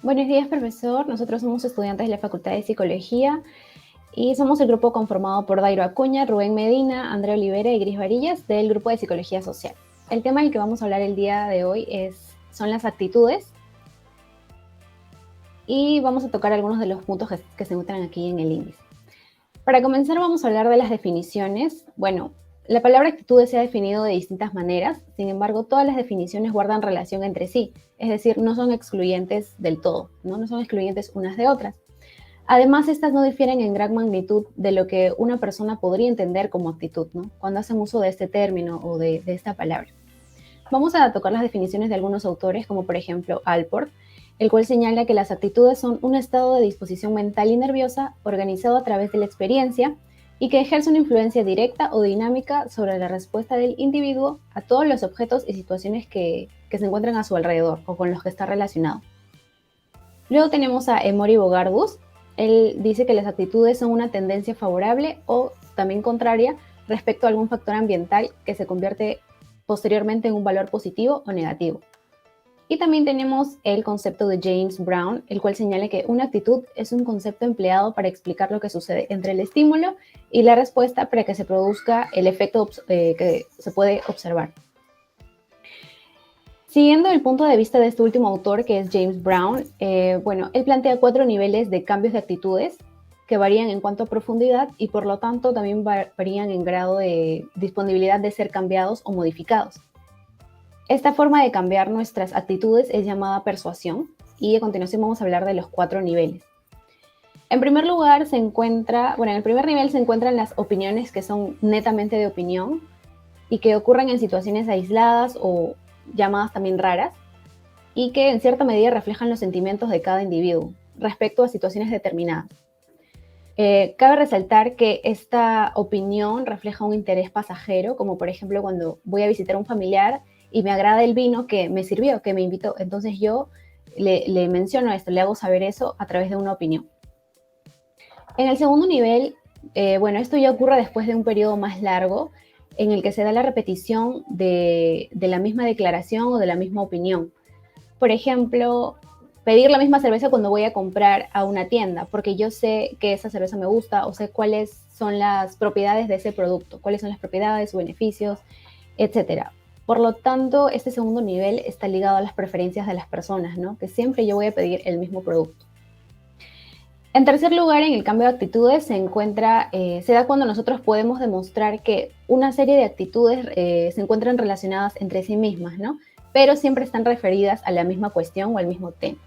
Buenos días, profesor. Nosotros somos estudiantes de la Facultad de Psicología y somos el grupo conformado por Dairo Acuña, Rubén Medina, Andrea Olivera y Gris Varillas del grupo de Psicología Social. El tema del que vamos a hablar el día de hoy son las actitudes y vamos a tocar algunos de los puntos que se encuentran aquí en el índice. Para comenzar vamos a hablar de las definiciones. Bueno, la palabra actitudes se ha definido de distintas maneras, sin embargo todas las definiciones guardan relación entre sí, es decir, no son excluyentes del todo, no son excluyentes unas de otras. Además, estas no difieren en gran magnitud de lo que una persona podría entender como actitud, ¿no? Cuando hacen uso de este término o de esta palabra. Vamos a tocar las definiciones de algunos autores, como por ejemplo Alport, el cual señala que las actitudes son un estado de disposición mental y nerviosa organizado a través de la experiencia y que ejerce una influencia directa o dinámica sobre la respuesta del individuo a todos los objetos y situaciones que se encuentran a su alrededor o con los que está relacionado. Luego tenemos a Emory Bogardus. Él dice que las actitudes son una tendencia favorable o también contraria respecto a algún factor ambiental que se convierte posteriormente en un valor positivo o negativo. Y también tenemos el concepto de James Brown, el cual señala que una actitud es un concepto empleado para explicar lo que sucede entre el estímulo y la respuesta para que se produzca el efecto que se puede observar. Siguiendo el punto de vista de este último autor, que es James Brown, él plantea 4 niveles de cambios de actitudes que varían en cuanto a profundidad y por lo tanto también varían en grado de disponibilidad de ser cambiados o modificados. Esta forma de cambiar nuestras actitudes es llamada persuasión y a continuación vamos a hablar de los 4 niveles. En primer lugar en el primer nivel se encuentran las opiniones que son netamente de opinión y que ocurren en situaciones aisladas o llamadas también raras y que en cierta medida reflejan los sentimientos de cada individuo respecto a situaciones determinadas. Cabe resaltar que esta opinión refleja un interés pasajero, como por ejemplo cuando voy a visitar a un familiar y me agrada el vino que me sirvió, que me invitó. Entonces yo le menciono esto, le hago saber eso a través de una opinión. En el segundo nivel, esto ya ocurre después de un periodo más largo en el que se da la repetición de la misma declaración o de la misma opinión. Por ejemplo, pedir la misma cerveza cuando voy a comprar a una tienda, porque yo sé que esa cerveza me gusta o sé cuáles son las propiedades de ese producto, cuáles son las propiedades, sus beneficios, etc. Por lo tanto, este segundo nivel está ligado a las preferencias de las personas, ¿no? Que siempre yo voy a pedir el mismo producto. En tercer lugar, en el cambio de actitudes se da cuando nosotros podemos demostrar que una serie de actitudes se encuentran relacionadas entre sí mismas, ¿no? Pero siempre están referidas a la misma cuestión o al mismo tema.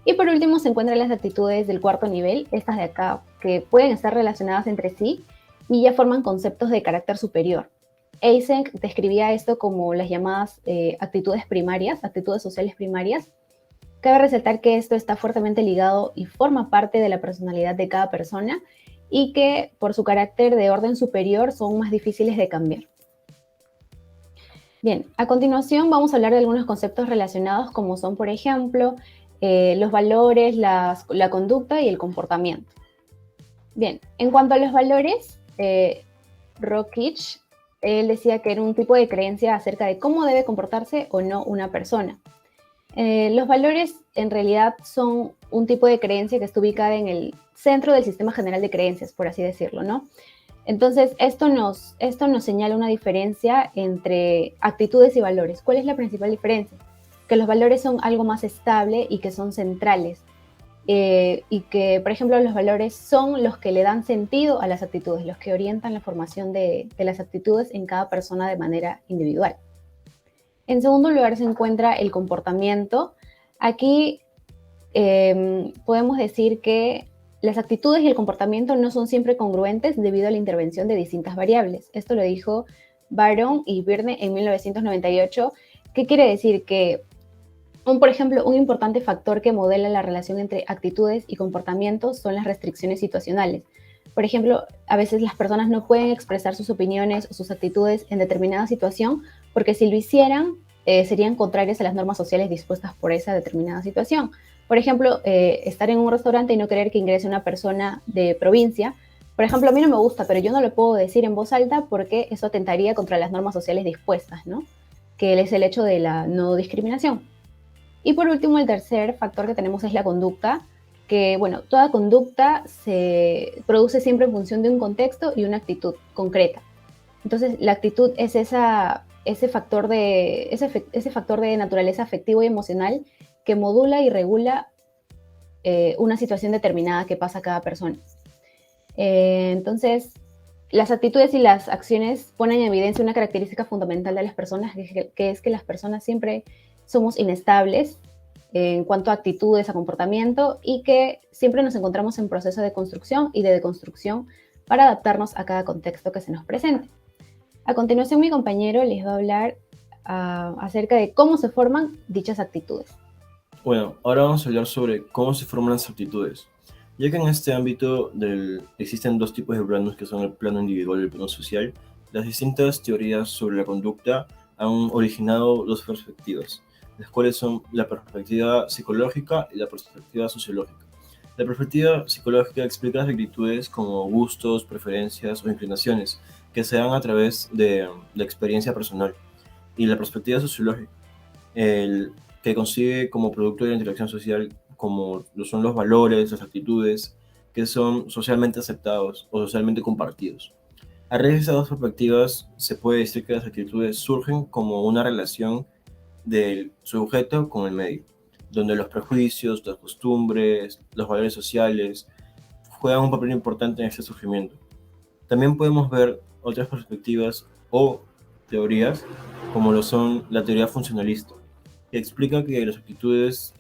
Y por último se encuentran las actitudes del cuarto nivel, estas de acá, que pueden estar relacionadas entre sí y ya forman conceptos de carácter superior. Eysenck describía esto como las llamadas actitudes primarias, actitudes sociales primarias. Cabe resaltar que esto está fuertemente ligado y forma parte de la personalidad de cada persona y que por su carácter de orden superior son más difíciles de cambiar. Bien, a continuación vamos a hablar de algunos conceptos relacionados como son, por ejemplo, los valores, la conducta y el comportamiento. Bien, en cuanto a los valores, Rockich, él decía que era un tipo de creencia acerca de cómo debe comportarse o no una persona. Los valores en realidad son un tipo de creencia que está ubicada en el centro del sistema general de creencias, por así decirlo, ¿no? Entonces, esto nos señala una diferencia entre actitudes y valores. ¿Cuál es la principal diferencia? Que los valores son algo más estable y que son centrales. Y que, por ejemplo, los valores son los que le dan sentido a las actitudes, los que orientan la formación de las actitudes en cada persona de manera individual. En segundo lugar se encuentra el comportamiento. Aquí podemos decir que las actitudes y el comportamiento no son siempre congruentes debido a la intervención de distintas variables. Esto lo dijo Baron y Birne en 1998. ¿Qué quiere decir? Que, por ejemplo, un importante factor que modela la relación entre actitudes y comportamientos son las restricciones situacionales. Por ejemplo, a veces las personas no pueden expresar sus opiniones o sus actitudes en determinada situación porque si lo hicieran serían contrarias a las normas sociales dispuestas por esa determinada situación. Por ejemplo, estar en un restaurante y no querer que ingrese una persona de provincia. Por ejemplo, a mí no me gusta, pero yo no lo puedo decir en voz alta porque eso atentaría contra las normas sociales dispuestas, ¿no? Que es el hecho de la no discriminación. Y por último, el tercer factor que tenemos es la conducta, que, bueno, toda conducta se produce siempre en función de un contexto y una actitud concreta. Entonces, la actitud es ese factor de naturaleza afectivo y emocional que modula y regula una situación determinada que pasa a cada persona. Entonces, las actitudes y las acciones ponen en evidencia una característica fundamental de las personas, que es que las personas siempre somos inestables en cuanto a actitudes, a comportamiento, y que siempre nos encontramos en proceso de construcción y de deconstrucción para adaptarnos a cada contexto que se nos presente. A continuación, mi compañero les va a hablar acerca de cómo se forman dichas actitudes. Bueno, ahora vamos a hablar sobre cómo se forman las actitudes, ya que en este ámbito existen dos tipos de planos, que son el plano individual y el plano social. Las distintas teorías sobre la conducta han originado dos perspectivas, las cuales son la perspectiva psicológica y la perspectiva sociológica. La perspectiva psicológica explica las actitudes como gustos, preferencias o inclinaciones que se dan a través de la experiencia personal. Y la perspectiva sociológica, el que consigue como producto de la interacción social, como lo son los valores, las actitudes que son socialmente aceptados o socialmente compartidos. A raíz de estas dos perspectivas, se puede decir que las actitudes surgen como una relación del sujeto con el medio, donde los prejuicios, las costumbres, los valores sociales juegan un papel importante en este surgimiento. También podemos ver otras perspectivas o teorías, como lo son la teoría funcionalista, que explica que las actitudes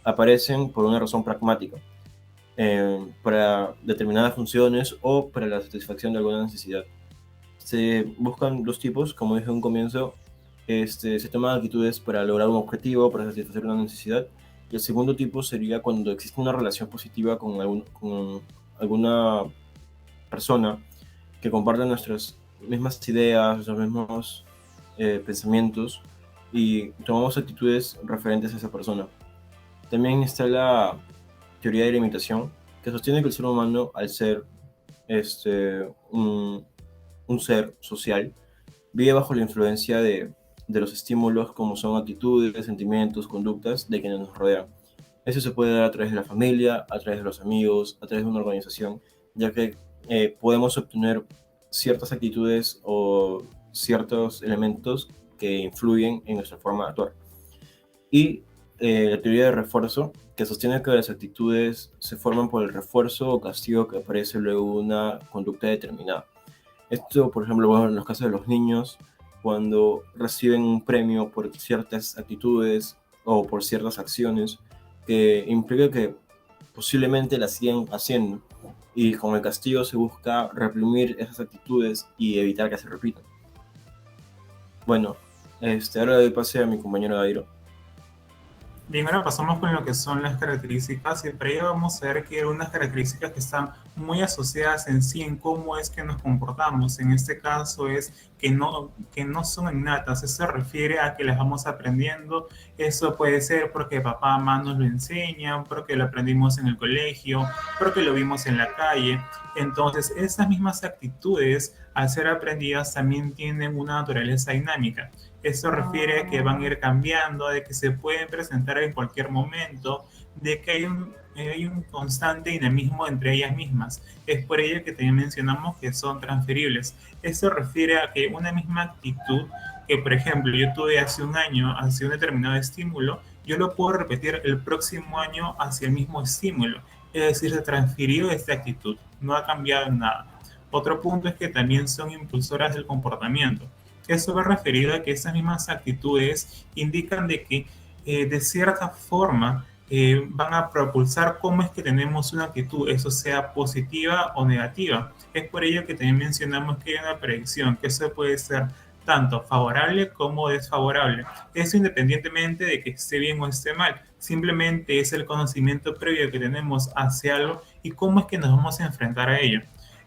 aparecen por una razón pragmática, para determinadas funciones o para la satisfacción de alguna necesidad. Se buscan dos tipos, como dije en un comienzo, se toman actitudes para lograr un objetivo, para satisfacer una necesidad, y el segundo tipo sería cuando existe una relación positiva con alguna persona que comparte nuestras mismas ideas, nuestros mismos pensamientos, y tomamos actitudes referentes a esa persona. También está la teoría de la imitación, que sostiene que el ser humano, al ser un ser social, vive bajo la influencia de los estímulos como son actitudes, sentimientos, conductas de quienes nos rodean. Eso se puede dar a través de la familia, a través de los amigos, a través de una organización, ya que podemos obtener ciertas actitudes o ciertos elementos que influyen en nuestra forma de actuar. Y la teoría de refuerzo, que sostiene que las actitudes se forman por el refuerzo o castigo que aparece luego de una conducta determinada. Esto, por ejemplo, bueno, en los casos de los niños, cuando reciben un premio por ciertas actitudes o por ciertas acciones, que implica que posiblemente las siguen haciendo, y con el castigo se busca reprimir esas actitudes y evitar que se repitan. Bueno, ahora le doy pase a mi compañero Dairo. Bien, ahora pasamos con lo que son las características y para ello vamos a ver que hay algunas características que están muy asociadas en sí en cómo es que nos comportamos. En este caso es que no son innatas, eso se refiere a que las vamos aprendiendo. Eso puede ser porque papá, mamá nos lo enseñan, porque lo aprendimos en el colegio, porque lo vimos en la calle. Entonces, esas mismas actitudes, al ser aprendidas, también tienen una naturaleza dinámica. Esto refiere a que van a ir cambiando, de que se pueden presentar en cualquier momento, de que hay un constante dinamismo entre ellas mismas. Es por ello que también mencionamos que son transferibles. Esto refiere a que una misma actitud que, por ejemplo, yo tuve hace un año hacia un determinado estímulo, yo lo puedo repetir el próximo año hacia el mismo estímulo. Es decir, se transfirió esta actitud, no ha cambiado en nada. Otro punto es que también son impulsoras del comportamiento. Eso va referido a que esas mismas actitudes indican de que de cierta forma van a propulsar cómo es que tenemos una actitud, eso sea positiva o negativa. Es por ello que también mencionamos que hay una predicción, que eso puede ser tanto favorable como desfavorable. Eso independientemente de que esté bien o esté mal, simplemente es el conocimiento previo que tenemos hacia algo y cómo es que nos vamos a enfrentar a ello.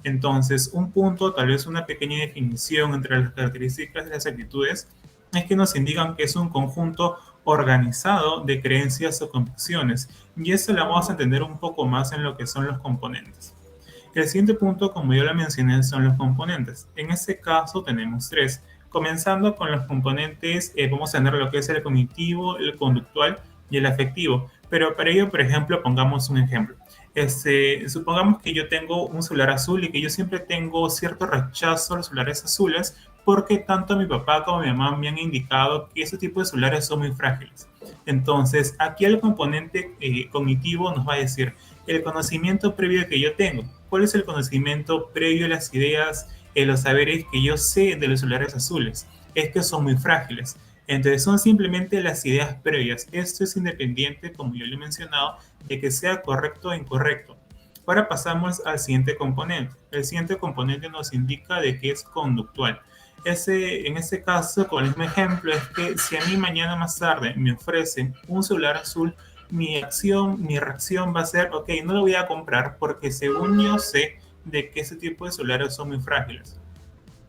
Entonces, un punto, tal vez una pequeña definición entre las características de las actitudes, es que nos indican que es un conjunto organizado de creencias o convicciones, y eso lo vamos a entender un poco más en lo que son los componentes. El siguiente punto, como yo lo mencioné, son los componentes. En este caso tenemos tres. Comenzando con los componentes, vamos a tener lo que es el cognitivo, el conductual y el afectivo. Pero para ello, por ejemplo, pongamos un ejemplo. Supongamos que yo tengo un celular azul y que yo siempre tengo cierto rechazo a los celulares azules porque tanto mi papá como mi mamá me han indicado que ese tipo de celulares son muy frágiles. Entonces, aquí el componente cognitivo nos va a decir el conocimiento previo que yo tengo. ¿Cuál es el conocimiento previo a las ideas, los saberes que yo sé de los celulares azules? Es que son muy frágiles. Entonces son simplemente las ideas previas. Esto es independiente, como yo le he mencionado, de que sea correcto o incorrecto. Ahora pasamos al siguiente componente. El siguiente componente nos indica de que es conductual. En este caso, con el mismo ejemplo, es que si a mí mañana más tarde me ofrecen un celular azul, mi reacción va a ser, ok, no lo voy a comprar porque según yo sé de que ese tipo de celulares son muy frágiles.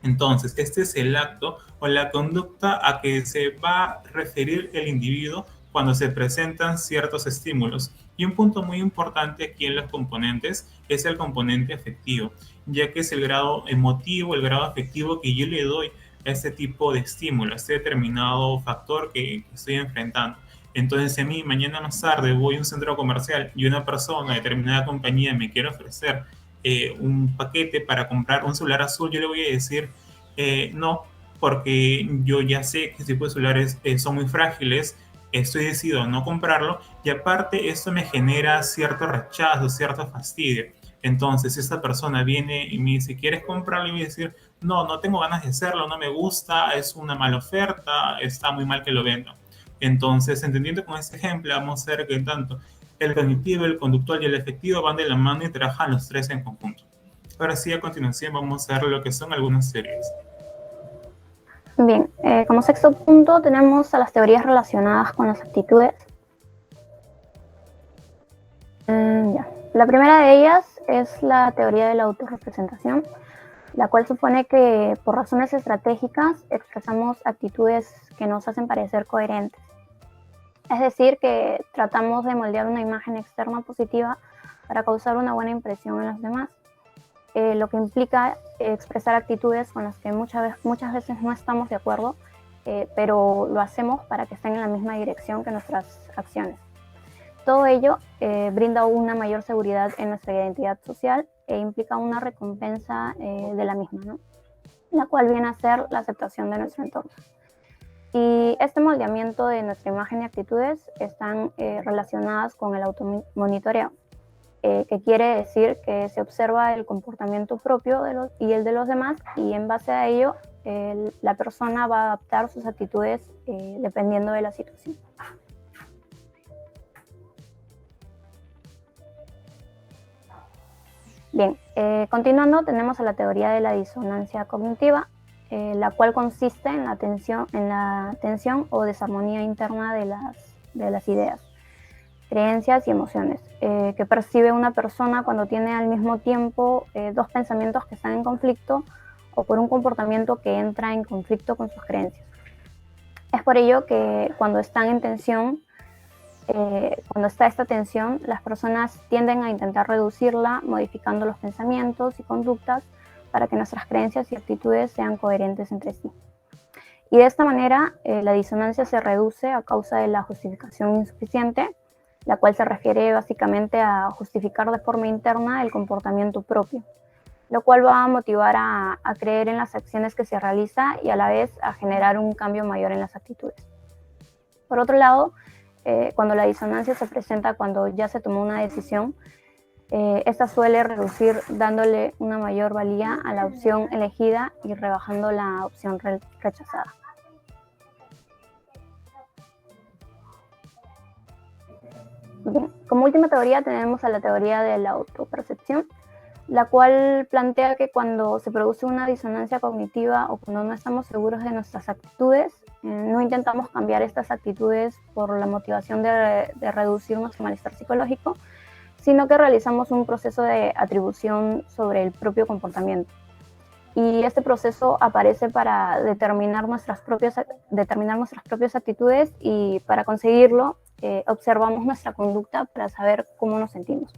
Entonces, este es el acto o la conducta a que se va a referir el individuo cuando se presentan ciertos estímulos. Y un punto muy importante aquí en los componentes es el componente afectivo, ya que es el grado emotivo, el grado afectivo que yo le doy a este tipo de estímulo, a este determinado factor que estoy enfrentando. Entonces, si a mí mañana más tarde voy a un centro comercial y una persona de determinada compañía me quiere ofrecer un paquete para comprar un celular azul, yo le voy a decir no, porque yo ya sé que este tipo de celulares son muy frágiles, estoy decidido a no comprarlo y aparte esto me genera cierto rechazo, cierto fastidio. Entonces, si esta persona viene y me dice, ¿quieres comprarlo? Y voy a decir, no, no tengo ganas de hacerlo, no me gusta, es una mala oferta, está muy mal que lo venda. Entonces, entendiendo con este ejemplo, vamos a ver que tanto el cognitivo, el conductual y el afectivo van de la mano y trabajan los tres en conjunto. Ahora sí, a continuación vamos a ver lo que son algunas teorías. Bien, como sexto punto tenemos a las teorías relacionadas con las actitudes. Ya. La primera de ellas es la teoría de la autorrepresentación, la cual supone que por razones estratégicas expresamos actitudes que nos hacen parecer coherentes. Es decir, que tratamos de moldear una imagen externa positiva para causar una buena impresión en los demás, lo que implica expresar actitudes con las que muchas veces no estamos de acuerdo, pero lo hacemos para que estén en la misma dirección que nuestras acciones. Todo ello brinda una mayor seguridad en nuestra identidad social e implica una recompensa de la misma, ¿no? La cual viene a ser la aceptación de nuestro entorno. Y este moldeamiento de nuestra imagen y actitudes están relacionadas con el automonitoreo, que quiere decir que se observa el comportamiento propio y el de los demás, y en base a ello la persona va a adaptar sus actitudes dependiendo de la situación. Bien, continuando tenemos a la teoría de la disonancia cognitiva, la cual consiste en la tensión o desarmonía interna de las ideas, creencias y emociones que percibe una persona cuando tiene al mismo tiempo dos pensamientos que están en conflicto o por un comportamiento que entra en conflicto con sus creencias. Es por ello que cuando están en tensión, cuando está esta tensión, las personas tienden a intentar reducirla modificando los pensamientos y conductas para que nuestras creencias y actitudes sean coherentes entre sí. Y de esta manera, la disonancia se reduce a causa de la justificación insuficiente, la cual se refiere básicamente a justificar de forma interna el comportamiento propio, lo cual va a motivar a creer en las acciones que se realiza y a la vez a generar un cambio mayor en las actitudes. Por otro lado, cuando la disonancia se presenta cuando ya se tomó una decisión, esta suele reducir dándole una mayor valía a la opción elegida y rebajando la opción rechazada. Bien, como última teoría tenemos a la teoría de la autopercepción, la cual plantea que cuando se produce una disonancia cognitiva o cuando no estamos seguros de nuestras actitudes, no intentamos cambiar estas actitudes por la motivación de reducir nuestro malestar psicológico, sino que realizamos un proceso de atribución sobre el propio comportamiento. Y este proceso aparece para determinar nuestras propias actitudes, y para conseguirlo observamos nuestra conducta para saber cómo nos sentimos.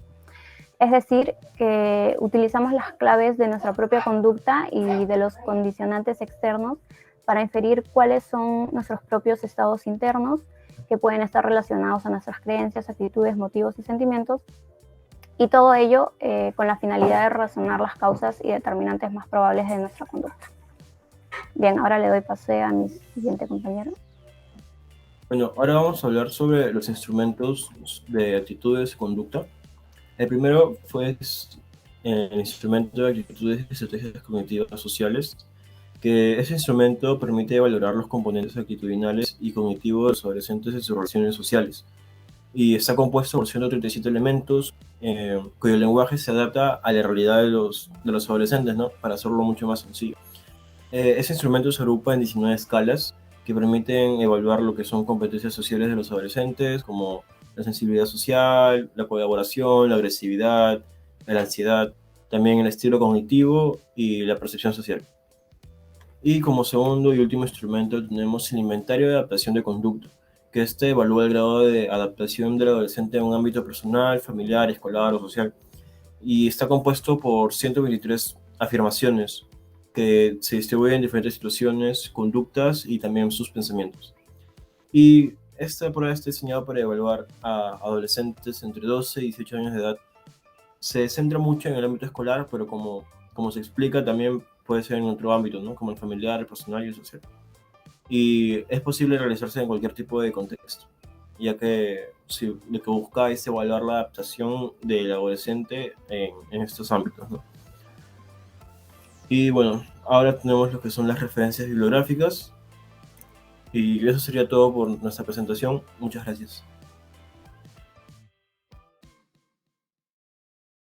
Es decir, que utilizamos las claves de nuestra propia conducta y de los condicionantes externos para inferir cuáles son nuestros propios estados internos que pueden estar relacionados a nuestras creencias, actitudes, motivos y sentimientos, y todo ello con la finalidad de razonar las causas y determinantes más probables de nuestra conducta. Bien, ahora le doy pase a mi siguiente compañero. Bueno, ahora vamos a hablar sobre los instrumentos de actitudes y conducta. El primero fue el instrumento de actitudes y estrategias cognitivas sociales, que ese instrumento permite valorar los componentes actitudinales y cognitivos de los adolescentes en sus relaciones sociales. Y está compuesto por 137 elementos, cuyo lenguaje se adapta a la realidad de los adolescentes, ¿no? Para hacerlo mucho más sencillo. Ese instrumento se agrupa en 19 escalas que permiten evaluar lo que son competencias sociales de los adolescentes, como la sensibilidad social, la colaboración, la agresividad, la ansiedad, también el estilo cognitivo y la percepción social. Y como segundo y último instrumento tenemos el inventario de adaptación de conducta, que evalúa el grado de adaptación del adolescente en un ámbito personal, familiar, escolar o social. Y está compuesto por 123 afirmaciones que se distribuyen en diferentes situaciones, conductas y también sus pensamientos. Y esta prueba está diseñada para evaluar a adolescentes entre 12 y 18 años de edad. Se centra mucho en el ámbito escolar, pero como se explica, también puede ser en otro ámbito, ¿no? Como el familiar, el personal y el social. Y es posible realizarse en cualquier tipo de contexto, ya que lo que busca es evaluar la adaptación del adolescente en estos ámbitos, ¿no? Y bueno, ahora tenemos lo que son las referencias bibliográficas. Y eso sería todo por nuestra presentación. Muchas gracias.